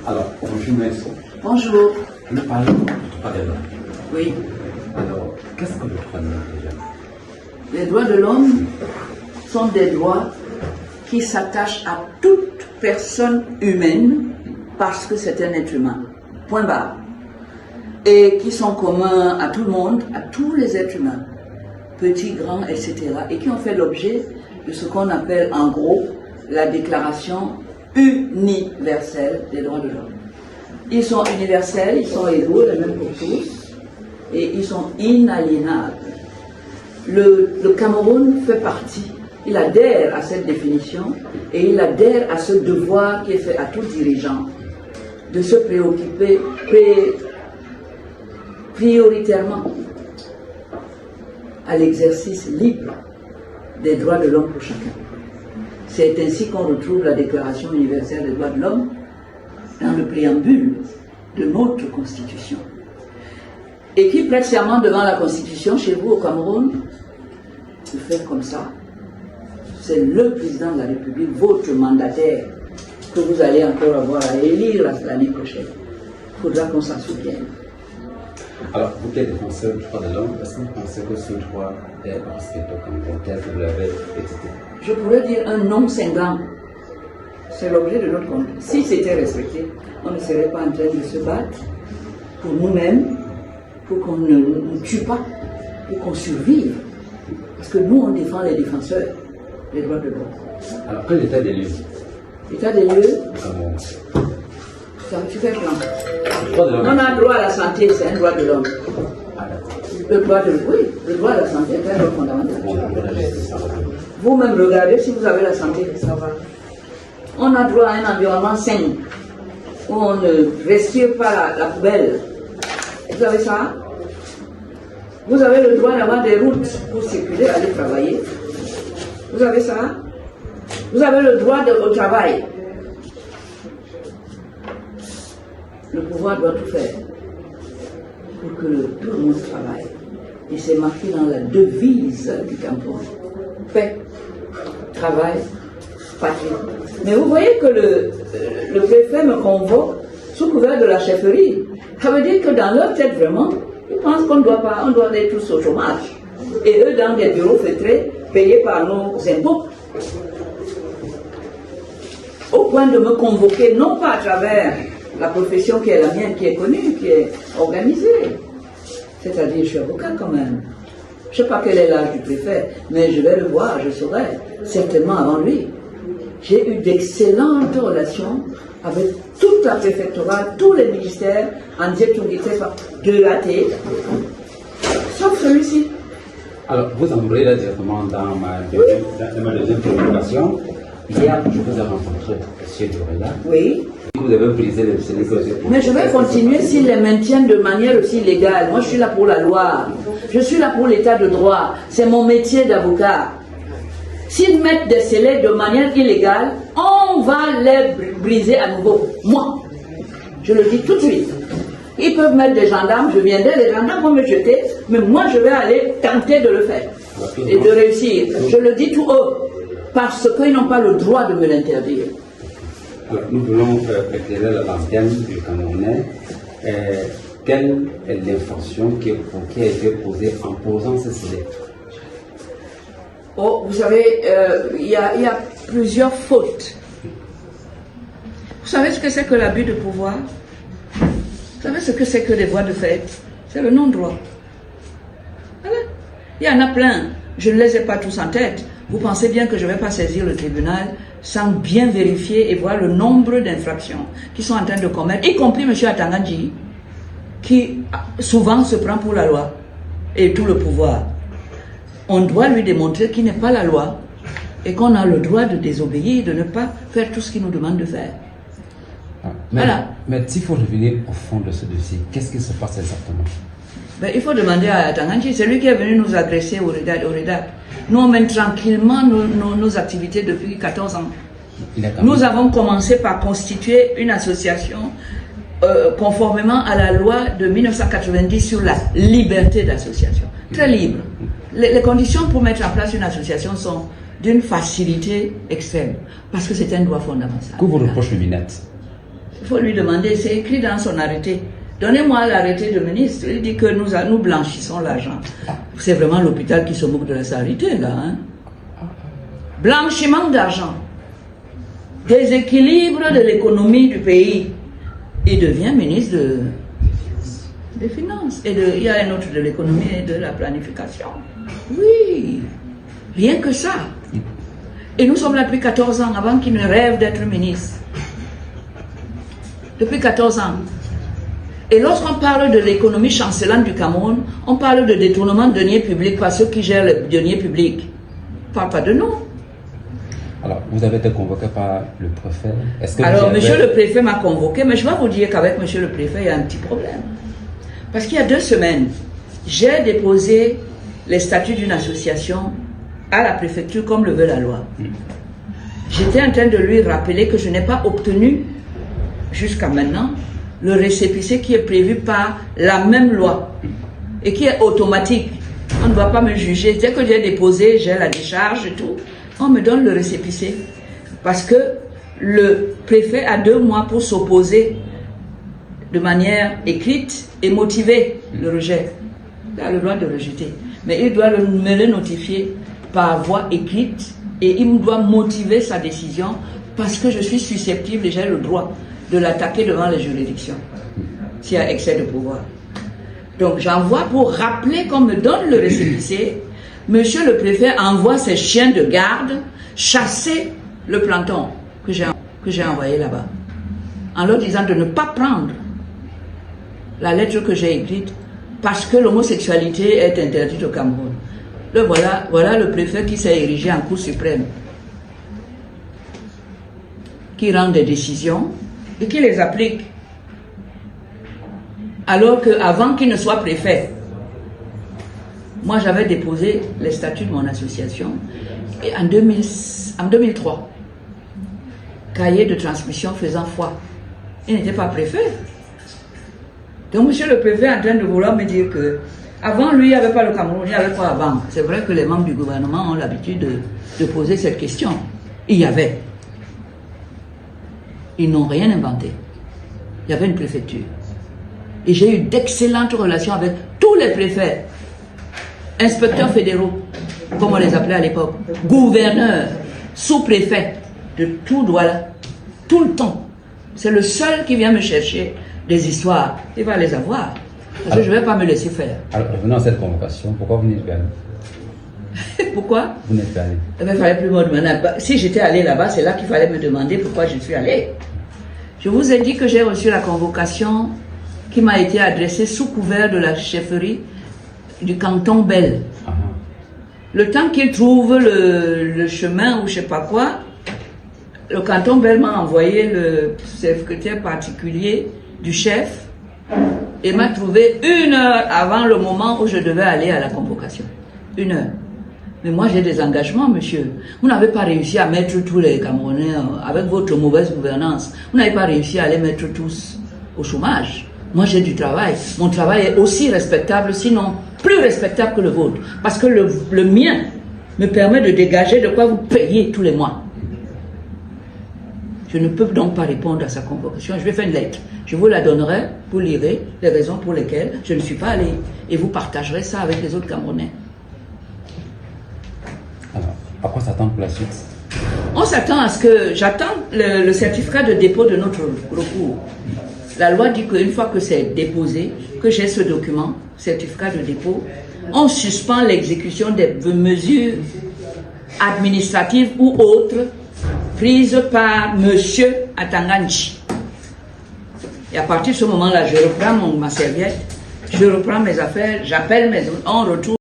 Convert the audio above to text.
Alors, bonjour maître. Bonjour. Nous parlons du droit de l'homme. Oui. Alors, qu'est-ce que le droit de l'homme déjà? Les droits de l'homme sont des droits qui s'attachent à toute personne humaine parce que c'est un être humain. Point barre. Et qui sont communs à tout le monde, à tous les êtres humains, petits, grands, etc. Et qui ont fait l'objet de ce qu'on appelle en gros la Déclaration universelle des droits de l'homme. Ils sont universels, ils sont égaux, les mêmes pour tous, et ils sont inaliénables. Le Cameroun fait partie, il adhère à cette définition et il adhère à ce devoir qui est fait à tout dirigeant de se préoccuper prioritairement à l'exercice libre des droits de l'homme pour chacun. C'est ainsi qu'on retrouve la Déclaration universelle des droits de l'homme dans le préambule de notre Constitution. Et qui prête serment devant la Constitution chez vous au Cameroun, de faire comme ça, c'est le président de la République, votre mandataire, que vous allez encore avoir à élire l'année prochaine. Il faudra qu'on s'en souvienne. Alors, vous qui êtes défenseur du droit de l'homme, est-ce que vous pensez que ce droit est respecté au Cameroun tel que vous l'avez étudié? Je pourrais dire un non cinglant. C'est l'objet de notre compte. Si c'était respecté, on ne serait pas en train de se battre pour nous-mêmes, pour qu'on ne nous tue pas, pour qu'on survive. Parce que nous, on défend les défenseurs des droits de l'homme. Alors, quel est l'état des lieux? L'état des lieux, Cameroun. tu fais plan. On a droit à la santé, c'est un droit de l'homme. Ah, Le droit à la santé est un droit fondamental. bon, Vous-même, regardez si vous avez la santé, ça va. On a droit à un environnement sain, où on ne respire pas la poubelle. Vous avez ça? Vous avez le droit d'avoir des routes pour circuler, aller travailler. Vous avez ça? Vous avez le droit au travail. Le pouvoir doit tout faire pour que tout le monde travaille. Et c'est marqué dans la devise du Cameroun. Paix, travail, patrie. Mais vous voyez que le préfet me convoque sous couvert de la chefferie. Ça veut dire que dans leur tête, vraiment, ils pensent qu'on ne doit pas, on doit aller tous au chômage. Et eux, dans des bureaux feutrés, payés par nos impôts. Au point de me convoquer, non pas à travers la profession qui est la mienne, qui est connue, qui est organisée. C'est-à-dire, je suis avocat quand même. Je ne sais pas quel est l'âge du préfet, mais je vais le voir, je saurai, certainement avant lui. J'ai eu d'excellentes relations avec toute la préfectorale, tous les ministères, en de l'AT, sauf celui-ci. Alors, vous embrayez là directement dans ma deuxième préoccupation. Hier, je vous ai rencontré, M. Dorella. Oui. Vous avez brisé le scénario. Mais je vais continuer s'ils les maintiennent de manière aussi légale. Moi, je suis là pour la loi. Je suis là pour l'état de droit. C'est mon métier d'avocat. S'ils mettent des scellés de manière illégale, on va les briser à nouveau. Moi, je le dis tout de suite. Ils peuvent mettre des gendarmes, je viendrai, les gendarmes vont me jeter, mais moi, je vais aller tenter de le faire et de réussir. Je le dis tout haut, parce qu'ils n'ont pas le droit de me l'interdire. Alors, nous voulons éclairer la lanterne du Camerounais. Quelle est l'infraction qui a été posée en posant ce scellé? Oh, vous savez, il y a plusieurs fautes. Vous savez ce que c'est que l'abus de pouvoir? Vous savez ce que c'est que les voies de fait? C'est le non-droit. Voilà. Il y en a plein. Je ne les ai pas tous en tête. Vous pensez bien que je ne vais pas saisir le tribunal sans bien vérifier et voir le nombre d'infractions qui sont en train de commettre, y compris M. Atanganji, qui souvent se prend pour la loi et tout le pouvoir. On doit lui démontrer qu'il n'est pas la loi et qu'on a le droit de désobéir, de ne pas faire tout ce qu'il nous demande de faire. Mais, voilà. Mais s'il faut revenir au fond de ce dossier, qu'est-ce qui se passe exactement? Ben, il faut demander à Atanganji, c'est lui qui est venu nous agresser au REDAC. Nous, on mène tranquillement nos activités depuis 14 ans. Nous avons commencé par constituer une association conformément à la loi de 1990 sur la liberté d'association. Très libre. Les conditions pour mettre en place une association sont d'une facilité extrême, parce que c'est un droit fondamental. Que vous reproche le Minette? Il faut lui demander, c'est écrit dans son arrêté. Donnez-moi l'arrêté de ministre. Il dit que nous blanchissons l'argent. C'est vraiment l'hôpital qui se moque de la santé, là. Hein? Blanchiment d'argent. Déséquilibre de l'économie du pays. Il devient ministre des Finances. Et il y a un autre de l'économie et de la planification. Oui. Rien que ça. Et nous sommes là depuis 14 ans, avant qu'il ne rêve d'être ministre. Depuis 14 ans. Et lorsqu'on parle de l'économie chancelante du Cameroun, on parle de détournement de deniers publics par ceux qui gèrent les deniers publics. On ne parle pas de nous. Alors, vous avez été convoqué par le préfet. Alors, monsieur le préfet m'a convoqué, mais je vais vous dire qu'avec monsieur le préfet, il y a un petit problème. Parce qu'il y a 2 semaines, j'ai déposé les statuts d'une association à la préfecture comme le veut la loi. J'étais en train de lui rappeler que je n'ai pas obtenu, jusqu'à maintenant, le récépissé qui est prévu par la même loi et qui est automatique. On ne va pas me juger. Dès que j'ai déposé, j'ai la décharge et tout, on me donne le récépissé. Parce que le préfet a 2 mois pour s'opposer de manière écrite et motiver le rejet. Il a le droit de rejeter. Mais il doit me le notifier par voie écrite et il doit motiver sa décision parce que je suis susceptible et j'ai le droit de l'attaquer devant les juridictions s'il y a excès de pouvoir. Donc j'envoie pour rappeler qu'on me donne le récépissé. Monsieur le préfet envoie ses chiens de garde chasser le planton que j'ai envoyé là-bas en leur disant de ne pas prendre la lettre que j'ai écrite parce que l'homosexualité est interdite au Cameroun. Voilà le préfet qui s'est érigé en Cour suprême, qui rend des décisions et qui les applique. Alors qu'avant qu'il ne soit préfet, moi j'avais déposé les statuts de mon association et en 2003, cahier de transmission faisant foi. Il n'était pas préfet. Donc monsieur le préfet est en train de vouloir me dire que avant lui, il n'y avait pas le Cameroun, il n'y avait pas avant. C'est vrai que les membres du gouvernement ont l'habitude de poser cette question. Il y avait. Ils n'ont rien inventé. Il y avait une préfecture. Et j'ai eu d'excellentes relations avec tous les préfets, inspecteurs fédéraux, comme on les appelait à l'époque, gouverneurs, sous-préfets, de tout Douala, tout le temps. C'est le seul qui vient me chercher des histoires. Il va les avoir. Parce que je ne vais pas me laisser faire. Alors, revenons à cette convocation. Pourquoi vous n'êtes pas allé? Pourquoi? Vous n'êtes pas allé. Il ne fallait plus me demander. Si j'étais allé là-bas, c'est là qu'il fallait me demander pourquoi je suis allé. Je vous ai dit que j'ai reçu la convocation qui m'a été adressée sous couvert de la chefferie du canton Bel. Le temps qu'il trouve le chemin ou je ne sais pas quoi, le canton Bel m'a envoyé le secrétaire particulier du chef et m'a trouvé 1 heure avant le moment où je devais aller à la convocation. 1 heure. Mais moi j'ai des engagements, monsieur. Vous n'avez pas réussi à mettre tous les Camerounais avec votre mauvaise gouvernance. Vous n'avez pas réussi à les mettre tous au chômage. Moi j'ai du travail. Mon travail est aussi respectable, sinon plus respectable que le vôtre. Parce que le mien me permet de dégager de quoi vous payer tous les mois. Je ne peux donc pas répondre à sa convocation. Je vais faire une lettre. Je vous la donnerai, vous lirez les raisons pour lesquelles je ne suis pas allé. Et vous partagerez ça avec les autres Camerounais. Alors, à quoi s'attend pour la suite? On s'attend à ce que... J'attends le certificat de dépôt de notre recours. La loi dit qu'une fois que c'est déposé, que j'ai ce document, certificat de dépôt, on suspend l'exécution des mesures administratives ou autres prises par monsieur Atanganji. Et à partir de ce moment-là, je reprends ma serviette, je reprends mes affaires, j'appelle on retourne.